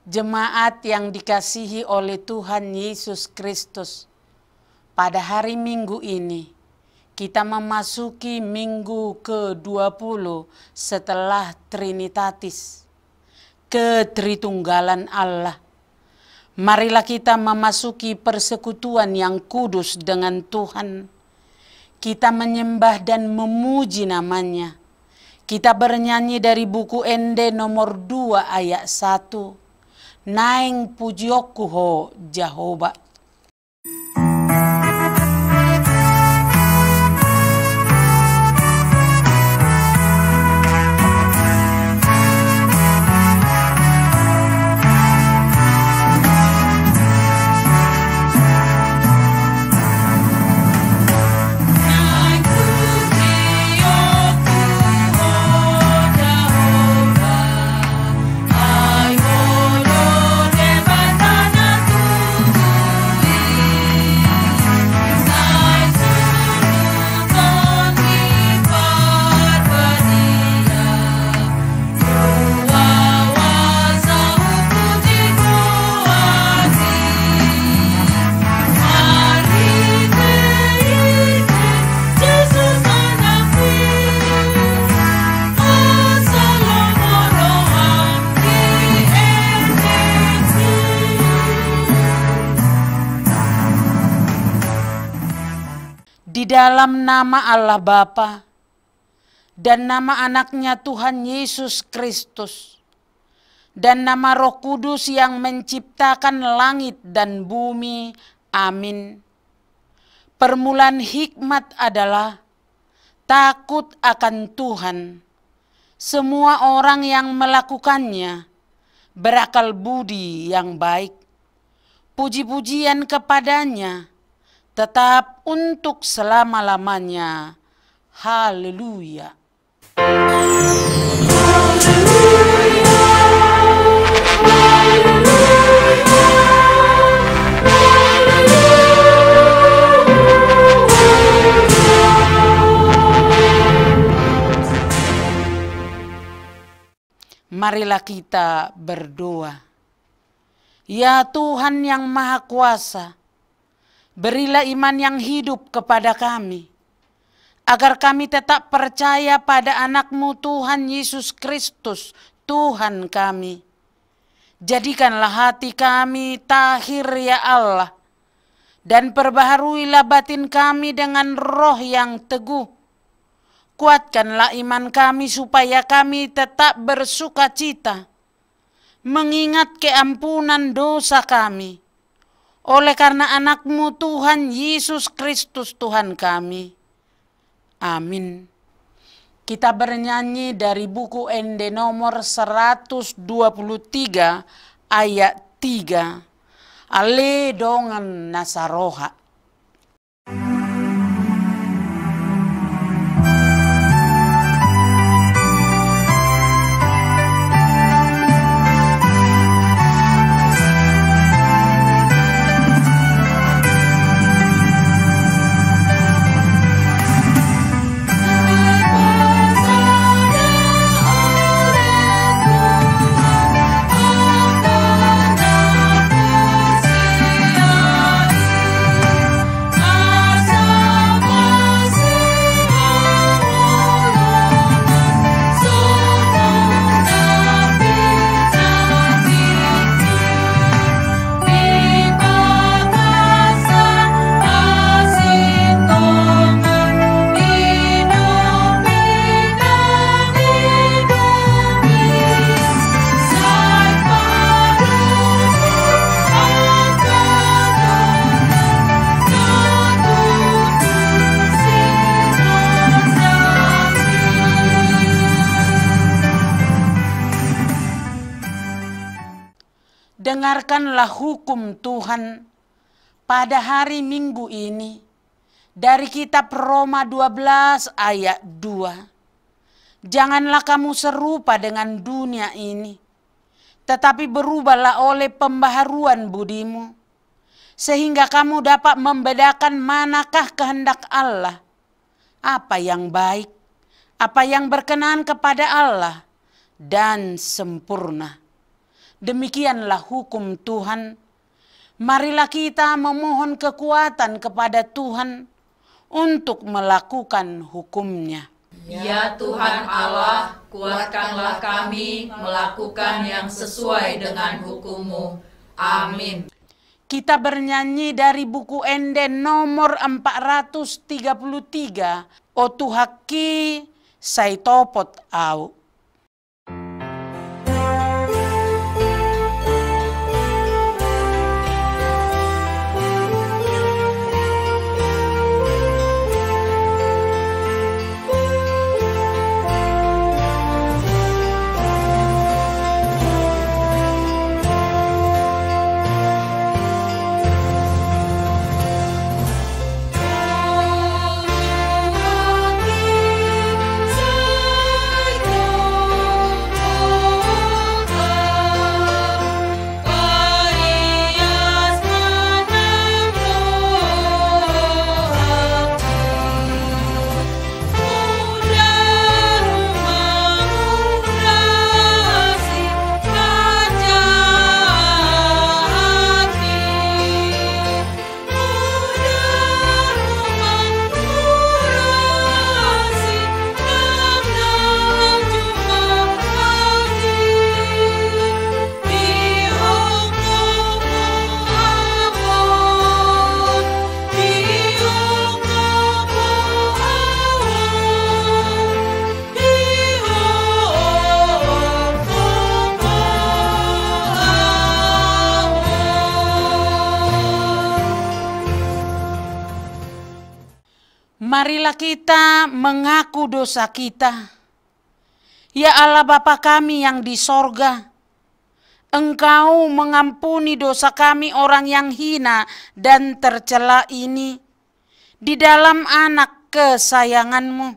Jemaat yang dikasihi oleh Tuhan Yesus Kristus, pada hari Minggu ini kita memasuki minggu ke-20 setelah Trinitatis, ketritunggalan Allah. Marilah kita memasuki persekutuan yang kudus dengan Tuhan. Kita menyembah dan memuji namanya. Kita bernyanyi dari buku Ende nomor 2 ayat 1. Naing pujioku ho Jehovah. Di dalam nama Allah Bapa dan nama anaknya Tuhan Yesus Kristus dan nama Roh Kudus yang menciptakan langit dan bumi. Amin. Permulaan hikmat adalah takut akan Tuhan. Semua orang yang melakukannya berakal budi yang baik. Puji-pujian kepadanya tetap untuk selama-lamanya. Haleluya. Marilah kita berdoa. Ya Tuhan yang Maha Kuasa, berilah iman yang hidup kepada kami, agar kami tetap percaya pada anak-Mu Tuhan Yesus Kristus, Tuhan kami. Jadikanlah hati kami tahir ya Allah, dan perbaharuilah batin kami dengan roh yang teguh. Kuatkanlah iman kami supaya kami tetap bersukacita, mengingat keampunan dosa kami, oleh karena anak-Mu Tuhan Yesus Kristus Tuhan kami. Amin. Kita bernyanyi dari buku Ende nomor 123 ayat 3. Ale dongan nasaroha. Dengarkanlah hukum Tuhan pada hari Minggu ini dari kitab Roma 12 ayat 2. Janganlah kamu serupa dengan dunia ini, tetapi berubahlah oleh pembaharuan budimu, sehingga kamu dapat membedakan manakah kehendak Allah, apa yang baik, apa yang berkenan kepada Allah, dan sempurna. Demikianlah hukum Tuhan. Marilah kita memohon kekuatan kepada Tuhan untuk melakukan hukum-Nya. Ya Tuhan Allah, kuatkanlah kami melakukan yang sesuai dengan hukum-Mu. Amin. Kita bernyanyi dari buku Ende nomor 433, O Tuhaki Saitopot Au. Marilah kita mengaku dosa kita. Ya Allah Bapa kami yang di sorga, Engkau mengampuni dosa kami orang yang hina dan tercela ini di dalam anak kesayangan-Mu.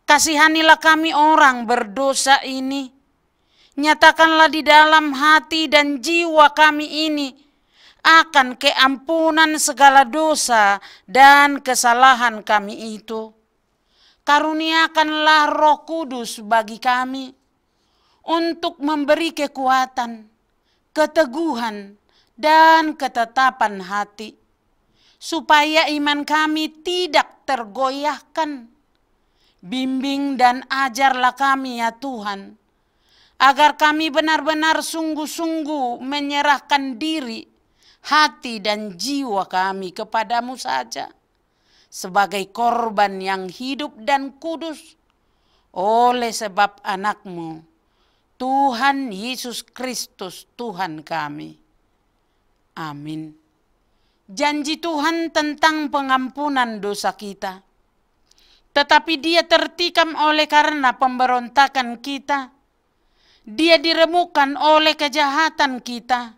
Kasihanilah kami orang berdosa ini. Nyatakanlah di dalam hati dan jiwa kami ini akan keampunan segala dosa dan kesalahan kami itu. Karuniakanlah Roh Kudus bagi kami untuk memberi kekuatan, keteguhan, dan ketetapan hati, supaya iman kami tidak tergoyahkan. Bimbing dan ajarlah kami ya Tuhan, agar kami benar-benar sungguh-sungguh menyerahkan diri, hati dan jiwa kami kepadamu saja, sebagai korban yang hidup dan kudus, oleh sebab anak-Mu, Tuhan Yesus Kristus Tuhan kami. Amin. Janji Tuhan tentang pengampunan dosa kita, tetapi Dia tertikam oleh karena pemberontakan kita. Dia diremukkan oleh kejahatan kita.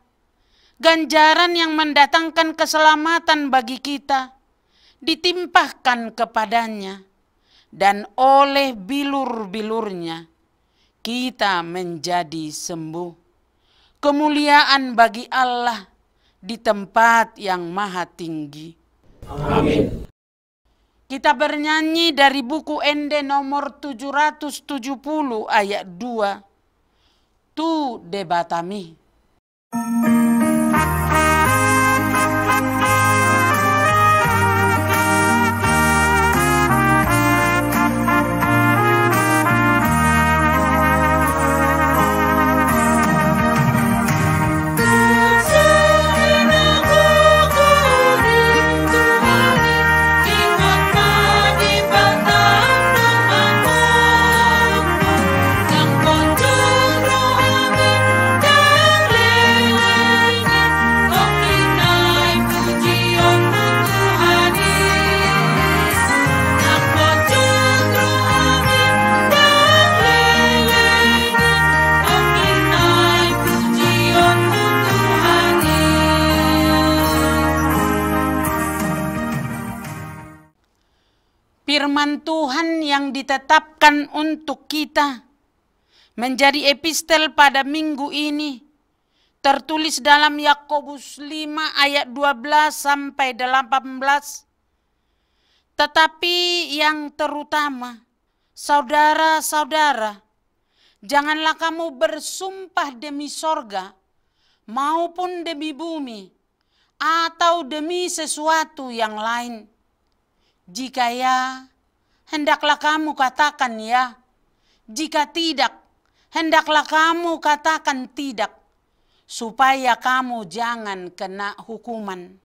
Ganjaran yang mendatangkan keselamatan bagi kita ditimpahkan kepadanya, dan oleh bilur-bilurnya kita menjadi sembuh. Kemuliaan bagi Allah di tempat yang maha tinggi. Amin. Kita bernyanyi dari buku Ende nomor 770 ayat 2. Tu debatami. Firman Tuhan yang ditetapkan untuk kita menjadi epistel pada minggu ini tertulis dalam Yakobus 5 ayat 12 sampai 18. Tetapi yang terutama, saudara-saudara, Janganlah kamu bersumpah demi sorga, maupun demi bumi, atau demi sesuatu yang lain. Jika ya, hendaklah kamu katakan ya. Jika tidak, hendaklah kamu katakan tidak, supaya kamu jangan kena hukuman.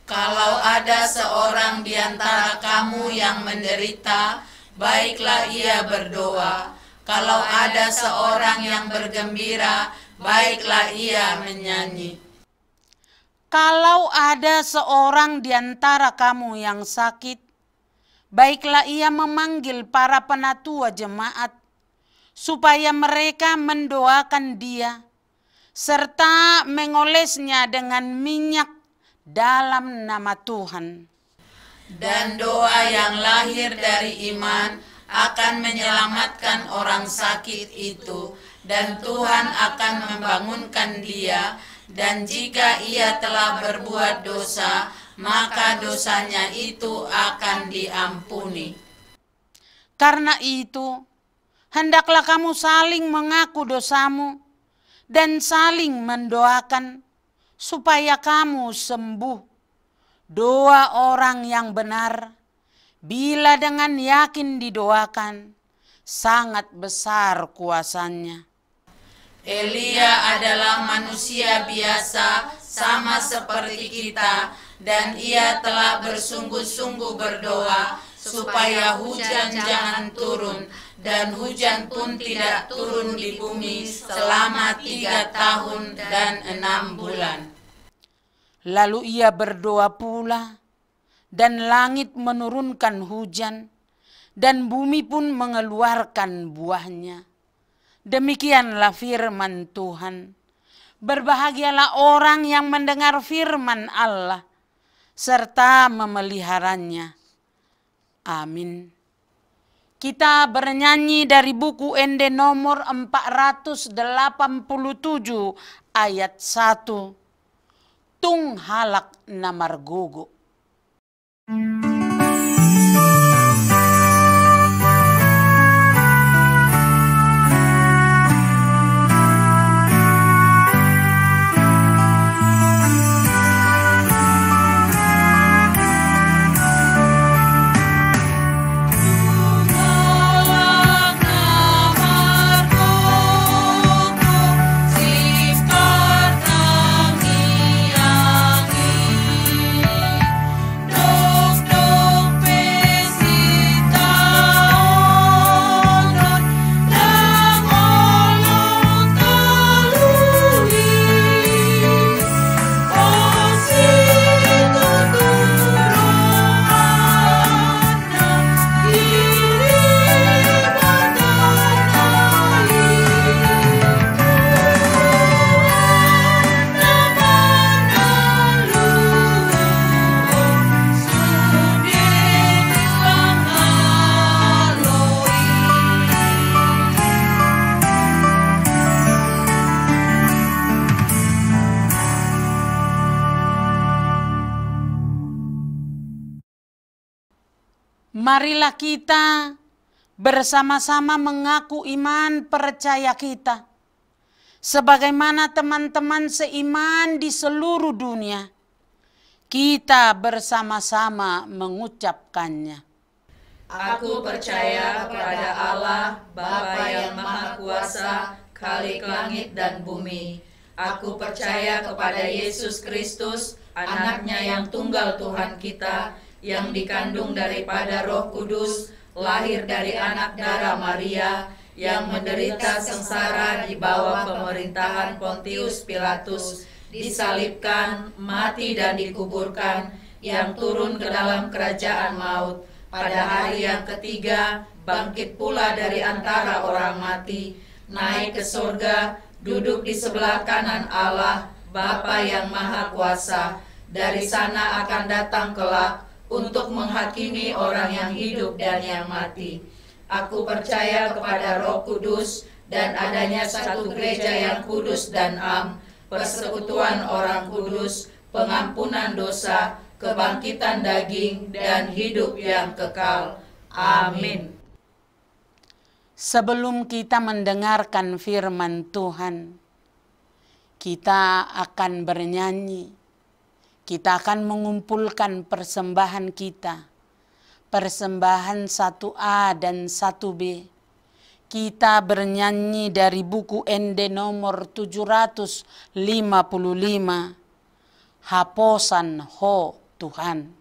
Kalau ada seorang di antara kamu yang menderita, baiklah ia berdoa. Kalau ada seorang yang bergembira, baiklah ia menyanyi. Kalau ada seorang di antara kamu yang sakit, baiklah ia memanggil para penatua jemaat, supaya mereka mendoakan dia, serta mengolesnya dengan minyak dalam nama Tuhan. Dan doa yang lahir dari iman akan menyelamatkan orang sakit itu, dan Tuhan akan membangunkan dia. Dan jika ia telah berbuat dosa, maka dosanya itu akan diampuni. Karena itu, hendaklah kamu saling mengaku dosamu dan saling mendoakan supaya kamu sembuh. Doa orang yang benar, bila dengan yakin didoakan, sangat besar kuasanya. Elia adalah manusia biasa sama seperti kita, dan ia telah bersungguh-sungguh berdoa supaya hujan jangan turun, dan hujan pun tidak turun di bumi selama 3 tahun dan 6 bulan. Lalu ia berdoa pula, dan langit menurunkan hujan, dan bumi pun mengeluarkan buahnya. Demikianlah firman Tuhan. Berbahagialah orang yang mendengar firman Allah, serta memeliharanya. Amin. Kita bernyanyi dari buku Ende nomor 487 ayat 1. Tung halak namar gogo. Marilah kita bersama-sama mengaku iman percaya kita, sebagaimana teman-teman seiman di seluruh dunia. Kita bersama-sama mengucapkannya. Aku percaya kepada Allah, Bapa yang Maha Kuasa, Khalik langit dan bumi. Aku percaya kepada Yesus Kristus, Anaknya yang tunggal Tuhan kita, yang dikandung daripada Roh Kudus, lahir dari anak darah Maria, yang menderita sengsara di bawah pemerintahan Pontius Pilatus, disalibkan, mati dan dikuburkan, yang turun ke dalam kerajaan maut, pada hari yang ketiga bangkit pula dari antara orang mati, naik ke surga, duduk di sebelah kanan Allah, Bapa yang Maha Kuasa. Dari sana akan datang kelak untuk menghakimi orang yang hidup dan yang mati. Aku percaya kepada Roh Kudus dan adanya satu gereja yang kudus dan am, persekutuan orang kudus, pengampunan dosa, kebangkitan daging, dan hidup yang kekal. Amin. Sebelum kita mendengarkan firman Tuhan, kita akan bernyanyi. Kita akan mengumpulkan persembahan kita. Persembahan 1A dan 1B. Kita bernyanyi dari buku ND nomor 755. Haposan ho Tuhan.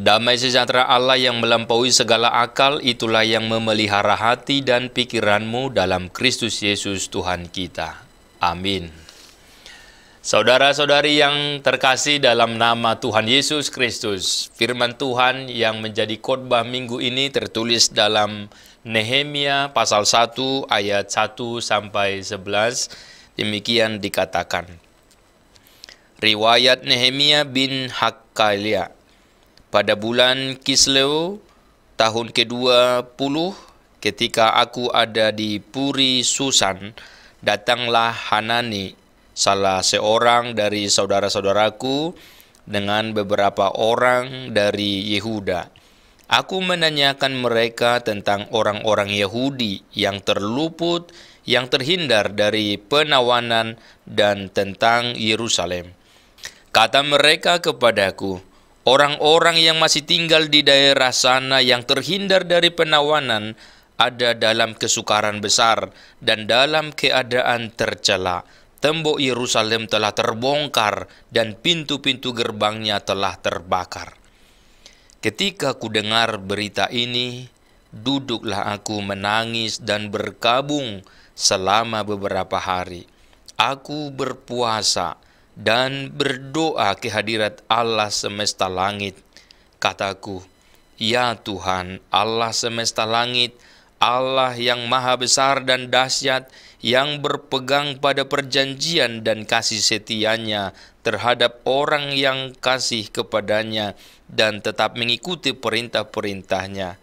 Damai sejahtera Allah yang melampaui segala akal, itulah yang memelihara hati dan pikiranmu dalam Kristus Yesus Tuhan kita. Amin. Saudara-saudari yang terkasih dalam nama Tuhan Yesus Kristus, firman Tuhan yang menjadi khotbah minggu ini tertulis dalam Nehemia pasal 1 ayat 1 sampai 11. Demikian dikatakan. Riwayat Nehemia bin Hakkalia. Pada bulan Kisleu tahun ke-20, ketika aku ada di Puri Susan, datanglah Hanani, salah seorang dari saudara-saudaraku, dengan beberapa orang dari Yehuda. Aku menanyakan mereka tentang orang-orang Yahudi yang terluput, yang terhindar dari penawanan, dan tentang Yerusalem. Kata mereka kepadaku, orang-orang yang masih tinggal di daerah sana yang terhindar dari penawanan ada dalam kesukaran besar dan dalam keadaan tercela. Tembok Yerusalem telah terbongkar dan pintu-pintu gerbangnya telah terbakar. Ketika ku dengar berita ini, duduklah aku menangis dan berkabung selama beberapa hari. Aku berpuasa dan berdoa ke hadirat Allah semesta langit. Kataku, ya Tuhan, Allah semesta langit, Allah yang maha besar dan dahsyat, yang berpegang pada perjanjian dan kasih setianya terhadap orang yang kasih kepadanya dan tetap mengikuti perintah-perintahnya.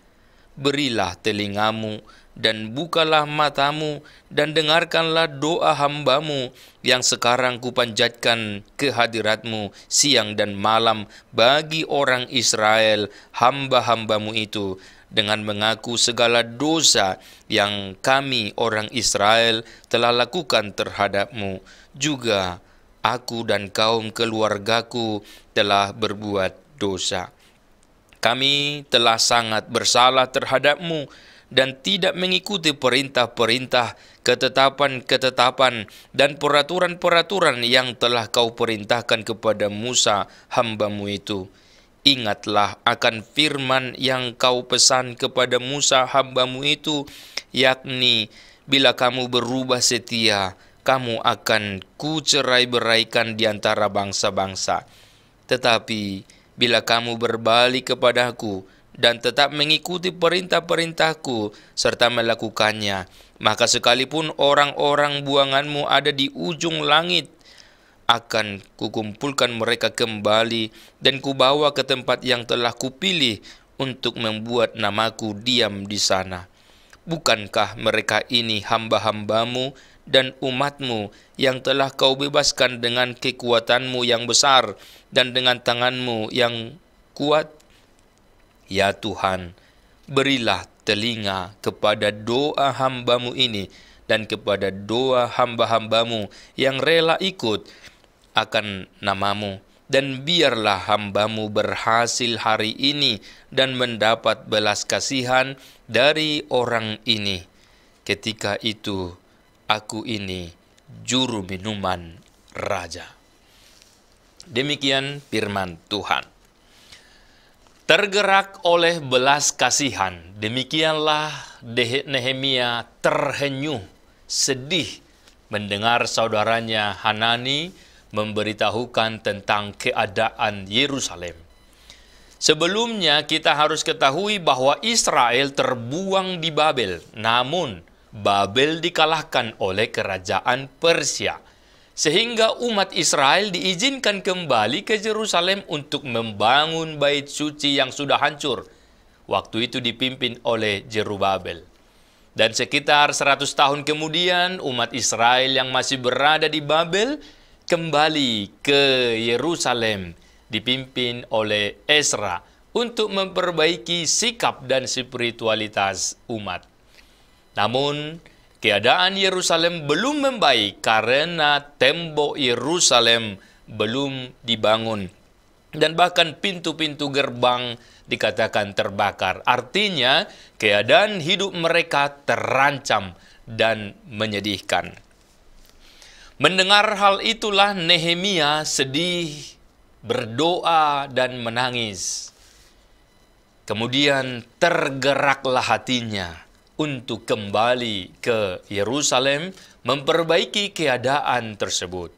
Berilah telingamu dan bukalah matamu dan dengarkanlah doa hambamu yang sekarang kupanjatkan ke hadiratmu siang dan malam bagi orang Israel, hamba-hambamu itu, dengan mengaku segala dosa yang kami orang Israel telah lakukan terhadapmu. Juga aku dan kaum keluargaku telah berbuat dosa. Kami telah sangat bersalah terhadapmu dan tidak mengikuti perintah-perintah, ketetapan-ketetapan, dan peraturan-peraturan yang telah kau perintahkan kepada Musa hambamu itu. Ingatlah akan firman yang kau pesan kepada Musa hambamu itu, yakni bila kamu berubah setia, kamu akan kucerai-beraikan di antara bangsa-bangsa. Tetapi bila kamu berbalik kepadaku dan tetap mengikuti perintah-perintahku serta melakukannya, maka sekalipun orang-orang buanganmu ada di ujung langit, akan kukumpulkan mereka kembali dan kubawa ke tempat yang telah kupilih untuk membuat namaku diam di sana. Bukankah mereka ini hamba-hambamu dan umatmu yang telah kau bebaskan dengan kekuatanmu yang besar dan dengan tanganmu yang kuat? Ya Tuhan, berilah telinga kepada doa hambamu ini dan kepada doa hamba-hambamu yang rela ikut akan namamu, dan biarlah hambamu berhasil hari ini dan mendapat belas kasihan dari orang ini. Ketika itu aku ini juru minuman raja. Demikian firman Tuhan. Tergerak oleh belas kasihan, demikianlah Nehemia terhenyuh, sedih mendengar saudaranya Hanani memberitahukan tentang keadaan Yerusalem. Sebelumnya kita harus ketahui bahwa Israel terbuang di Babel, namun Babel dikalahkan oleh kerajaan Persia, sehingga umat Israel diizinkan kembali ke Yerusalem untuk membangun bait suci yang sudah hancur. Waktu itu dipimpin oleh Zerubabel. Dan sekitar 100 tahun kemudian, umat Israel yang masih berada di Babel kembali ke Yerusalem, dipimpin oleh Ezra untuk memperbaiki sikap dan spiritualitas umat. Namun, keadaan Yerusalem belum membaik karena tembok Yerusalem belum dibangun. Dan bahkan pintu-pintu gerbang dikatakan terbakar. Artinya, keadaan hidup mereka terancam dan menyedihkan. Mendengar hal itulah Nehemia sedih, berdoa dan menangis. Kemudian tergeraklah hatinya untuk kembali ke Yerusalem memperbaiki keadaan tersebut.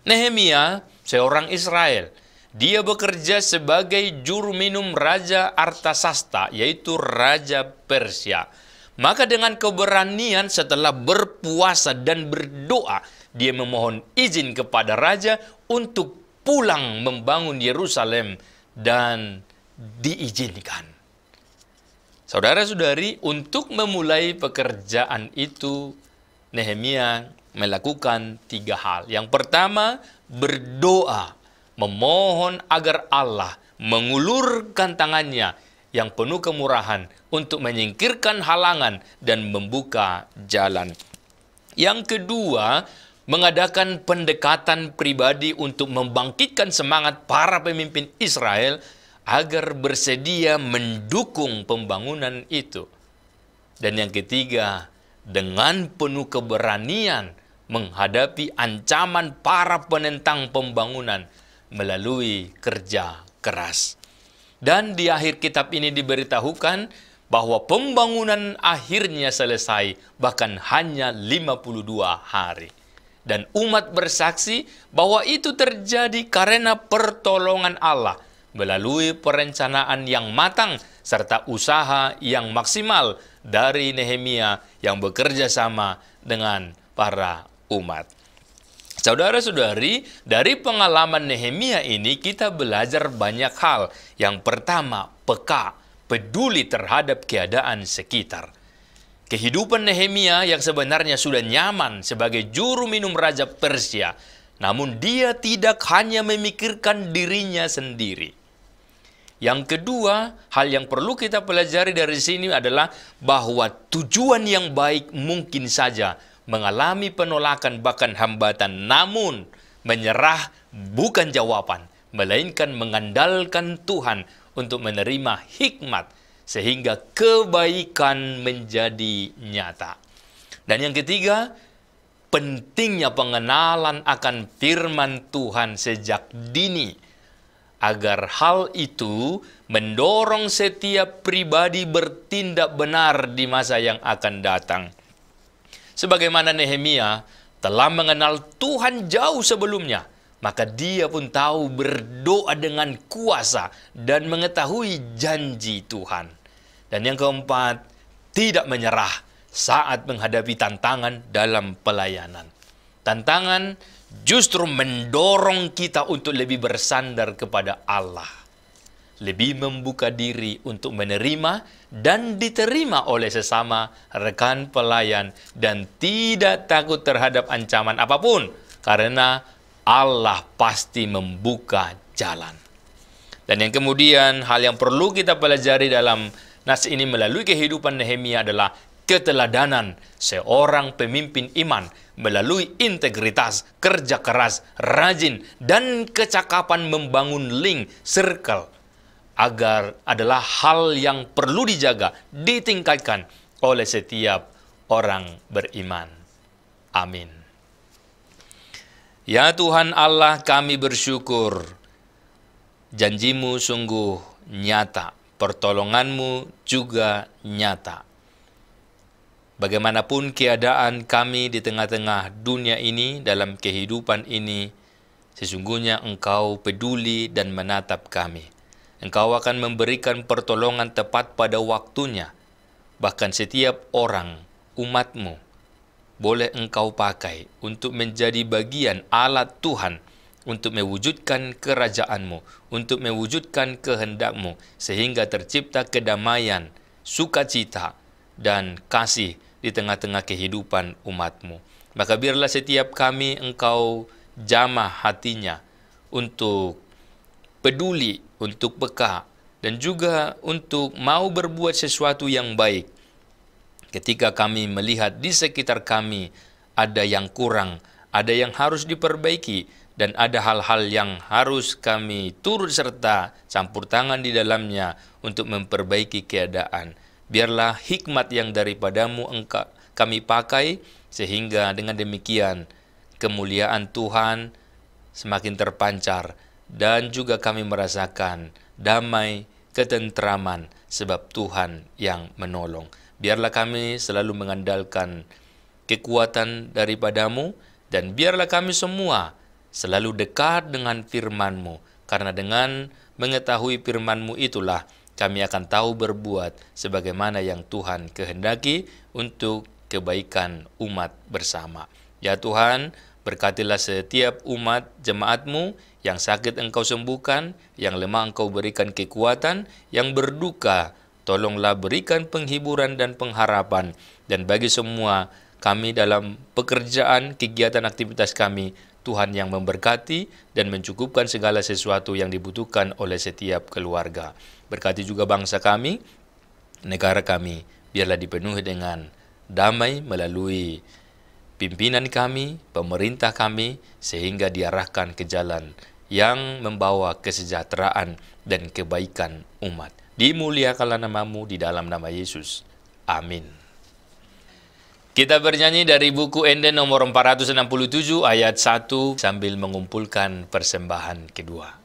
Nehemia seorang Israel. Dia bekerja sebagai juru minum Raja Artasasta, yaitu Raja Persia. Maka dengan keberanian setelah berpuasa dan berdoa, dia memohon izin kepada raja untuk pulang membangun Yerusalem dan diizinkan. Saudara-saudari, untuk memulai pekerjaan itu, Nehemia melakukan 3 hal. Yang pertama, berdoa, memohon agar Allah mengulurkan tangannya yang penuh kemurahan untuk menyingkirkan halangan dan membuka jalan. Yang kedua, mengadakan pendekatan pribadi untuk membangkitkan semangat para pemimpin Israel agar bersedia mendukung pembangunan itu. Dan yang ketiga, dengan penuh keberanian menghadapi ancaman para penentang pembangunan melalui kerja keras. Dan di akhir kitab ini diberitahukan bahwa pembangunan akhirnya selesai bahkan hanya 52 hari. Dan umat bersaksi bahwa itu terjadi karena pertolongan Allah melalui perencanaan yang matang serta usaha yang maksimal dari Nehemia yang bekerja sama dengan para umat. Saudara-saudari, dari pengalaman Nehemia ini kita belajar banyak hal. Yang pertama, peka, peduli terhadap keadaan sekitar. Kehidupan Nehemia yang sebenarnya sudah nyaman sebagai juru minum Raja Persia, namun dia tidak hanya memikirkan dirinya sendiri. Yang kedua, hal yang perlu kita pelajari dari sini adalah bahwa tujuan yang baik mungkin saja mengalami penolakan bahkan hambatan, namun menyerah bukan jawaban, melainkan mengandalkan Tuhan untuk menerima hikmat sehingga kebaikan menjadi nyata. Dan yang ketiga, pentingnya pengenalan akan firman Tuhan sejak dini, agar hal itu mendorong setiap pribadi bertindak benar di masa yang akan datang. Sebagaimana Nehemia telah mengenal Tuhan jauh sebelumnya, maka dia pun tahu berdoa dengan kuasa dan mengetahui janji Tuhan. Dan yang keempat, tidak menyerah saat menghadapi tantangan dalam pelayanan. Tantangan justru mendorong kita untuk lebih bersandar kepada Allah, lebih membuka diri untuk menerima dan diterima oleh sesama rekan pelayan, dan tidak takut terhadap ancaman apapun, karena Allah pasti membuka jalan. Dan yang kemudian, hal yang perlu kita pelajari dalam nas ini melalui kehidupan Nehemia adalah keteladanan seorang pemimpin iman melalui integritas, kerja keras, rajin, dan kecakapan membangun link, circle, agar adalah hal yang perlu dijaga, ditingkatkan oleh setiap orang beriman. Amin. Ya Tuhan Allah, kami bersyukur. Janjimu sungguh nyata, pertolonganmu juga nyata. Bagaimanapun keadaan kami di tengah-tengah dunia ini, dalam kehidupan ini, sesungguhnya Engkau peduli dan menatap kami. Engkau akan memberikan pertolongan tepat pada waktunya. Bahkan setiap orang, umat-Mu, boleh Engkau pakai untuk menjadi bagian alat Tuhan untuk mewujudkan kerajaan-Mu, untuk mewujudkan kehendak-Mu, sehingga tercipta kedamaian, sukacita, dan kasih di tengah-tengah kehidupan umat-Mu. Maka biarlah setiap kami Engkau jamah hatinya untuk peduli, untuk peka, dan juga untuk mau berbuat sesuatu yang baik. Ketika kami melihat di sekitar kami ada yang kurang, ada yang harus diperbaiki, dan ada hal-hal yang harus kami turut serta campur tangan di dalamnya untuk memperbaiki keadaan. Biarlah hikmat yang daripadamu kami pakai, sehingga dengan demikian kemuliaan Tuhan semakin terpancar, dan juga kami merasakan damai, ketentraman, sebab Tuhan yang menolong. Biarlah kami selalu mengandalkan kekuatan daripadamu, dan biarlah kami semua selalu dekat dengan firman-Mu, karena dengan mengetahui firman-Mu itulah kami akan tahu berbuat sebagaimana yang Tuhan kehendaki untuk kebaikan umat bersama. Ya Tuhan, berkatilah setiap umat jemaat-Mu, yang sakit Engkau sembuhkan, yang lemah Engkau berikan kekuatan, yang berduka tolonglah berikan penghiburan dan pengharapan. Dan bagi semua kami dalam pekerjaan, kegiatan, aktivitas kami, Tuhan yang memberkati dan mencukupkan segala sesuatu yang dibutuhkan oleh setiap keluarga. Berkati juga bangsa kami, negara kami, biarlah dipenuhi dengan damai melalui pimpinan kami, pemerintah kami, sehingga diarahkan ke jalan yang membawa kesejahteraan dan kebaikan umat. Dimuliakanlah nama-Mu di dalam nama Yesus. Amin. Kita bernyanyi dari buku Ende nomor 467 ayat 1 sambil mengumpulkan persembahan kedua.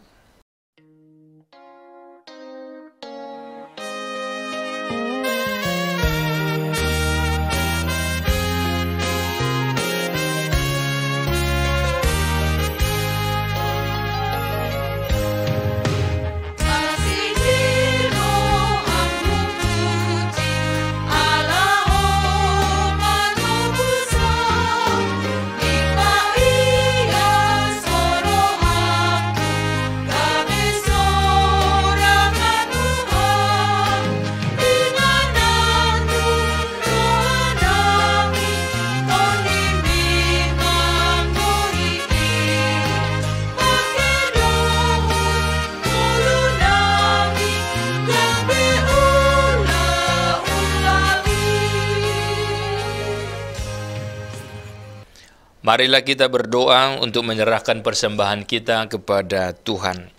Marilah kita berdoa untuk menyerahkan persembahan kita kepada Tuhan.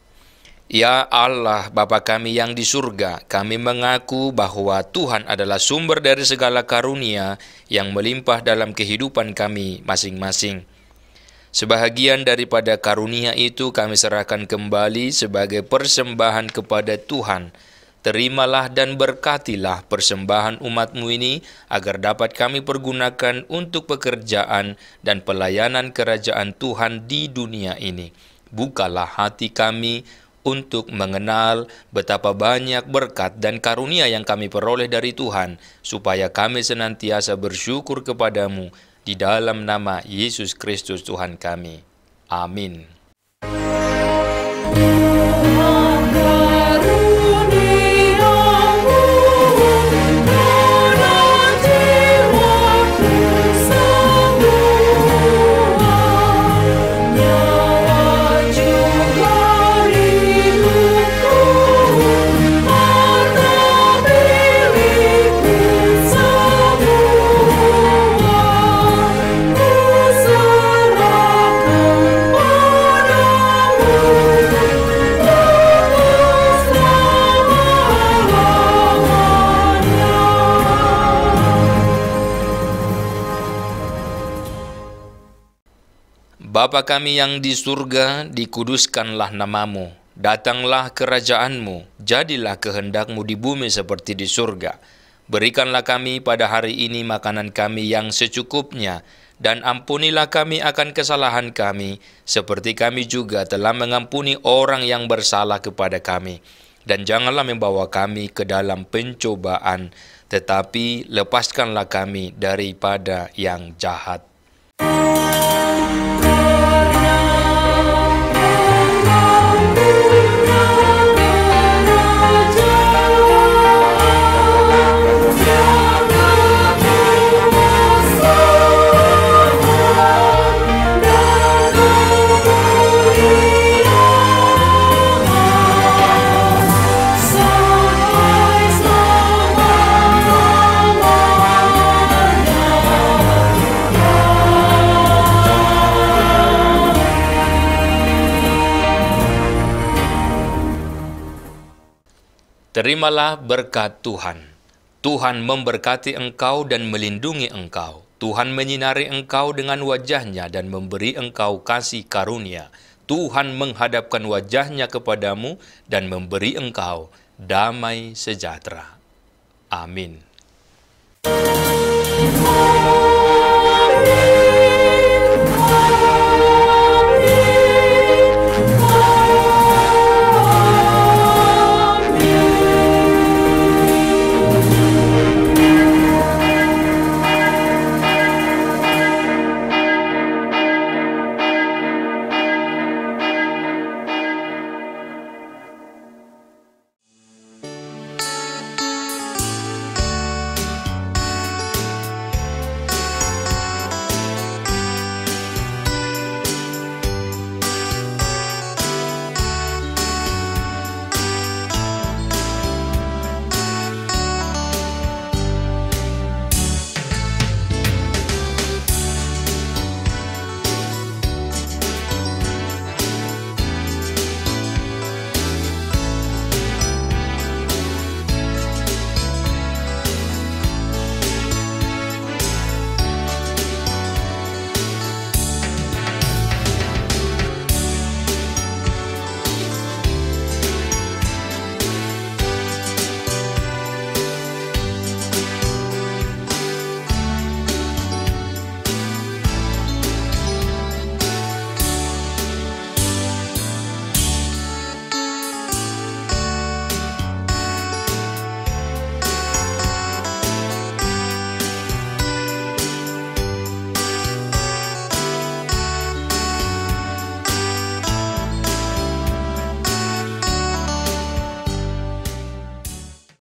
Ya Allah, Bapa kami yang di surga, kami mengaku bahwa Tuhan adalah sumber dari segala karunia yang melimpah dalam kehidupan kami masing-masing. Sebahagian daripada karunia itu kami serahkan kembali sebagai persembahan kepada Tuhan. Terimalah dan berkatilah persembahan umat-Mu ini, agar dapat kami pergunakan untuk pekerjaan dan pelayanan kerajaan Tuhan di dunia ini. Bukalah hati kami untuk mengenal betapa banyak berkat dan karunia yang kami peroleh dari Tuhan, supaya kami senantiasa bersyukur kepada-Mu di dalam nama Yesus Kristus Tuhan kami. Amin. Bapa kami yang di surga, dikuduskanlah namamu. Datanglah kerajaanmu, jadilah kehendakmu di bumi seperti di surga. Berikanlah kami pada hari ini makanan kami yang secukupnya, dan ampunilah kami akan kesalahan kami, seperti kami juga telah mengampuni orang yang bersalah kepada kami. Dan janganlah membawa kami ke dalam pencobaan, tetapi lepaskanlah kami daripada yang jahat. Terimalah berkat Tuhan. Tuhan memberkati engkau dan melindungi engkau. Tuhan menyinari engkau dengan wajah-Nya dan memberi engkau kasih karunia. Tuhan menghadapkan wajah-Nya kepadamu dan memberi engkau damai sejahtera. Amin.